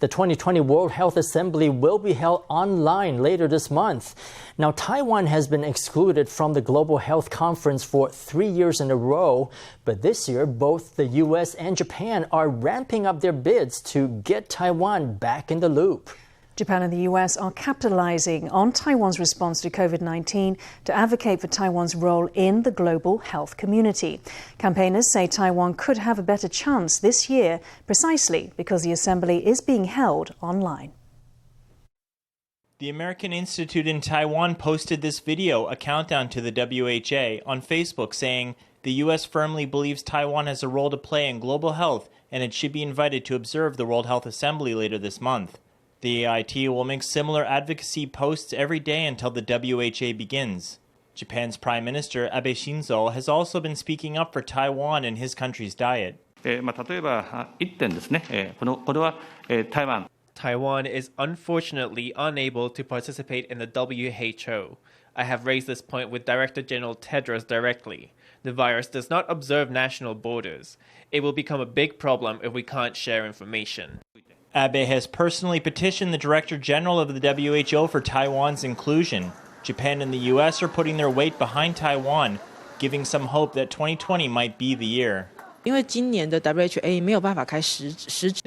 The 2020 World Health Assembly will be held online later this month. Now, Taiwan has been excluded from the Global Health Conference for 3 years in a row, but this year both the U.S. and Japan are ramping up their bids to get Taiwan back in the loop. Japan and the US are capitalizing on Taiwan's response to COVID-19 to advocate for Taiwan's role in the global health community. Campaigners say Taiwan could have a better chance this year precisely because the assembly is being held online. The American Institute in Taiwan posted this video, a countdown to the WHO, on Facebook saying the U.S. firmly believes Taiwan has a role to play in global health and it should be invited to observe the World Health Assembly later this month. The AIT will make similar advocacy posts every day until the WHO begins. Japan's Prime Minister Abe Shinzo has also been speaking up for Taiwan and his country's diet. Taiwan is unfortunately unable to participate in the WHO. I have raised this point with Director-General Tedros directly. The virus does not observe national borders. It will become a big problem if we can't share information. Abe has personally petitioned the Director-General of the WHO for Taiwan's inclusion. Japan and the U.S. are putting their weight behind Taiwan, giving some hope that 2020 might be the year. They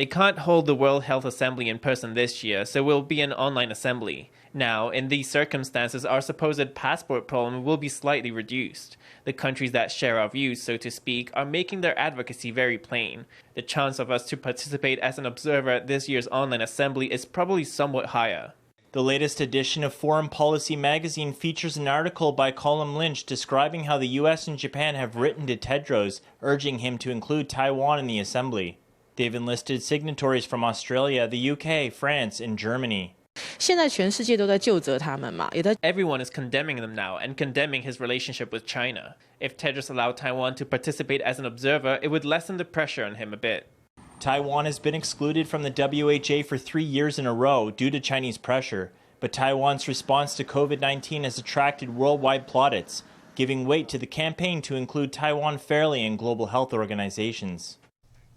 can't hold the World Health Assembly in person this year, so it will be an online assembly. Now, in these circumstances, our supposed passport problem will be slightly reduced. The countries that share our views, so to speak, are making their advocacy very plain. The chance of us to participate as an observer at this year's online assembly is probably somewhat higher. The latest edition of Foreign Policy magazine features an article by Colin Lynch describing how the U.S. and Japan have written to Tedros, urging him to include Taiwan in the assembly. They've enlisted signatories from Australia, the UK, France, and Germany. Everyone is condemning them now and condemning his relationship with China. If Tedros allowed Taiwan to participate as an observer, it would lessen the pressure on him a bit. Taiwan has been excluded from the WHO for 3 years in a row due to Chinese pressure, but Taiwan's response to COVID-19 has attracted worldwide plaudits, giving weight to the campaign to include Taiwan fairly in global health organizations.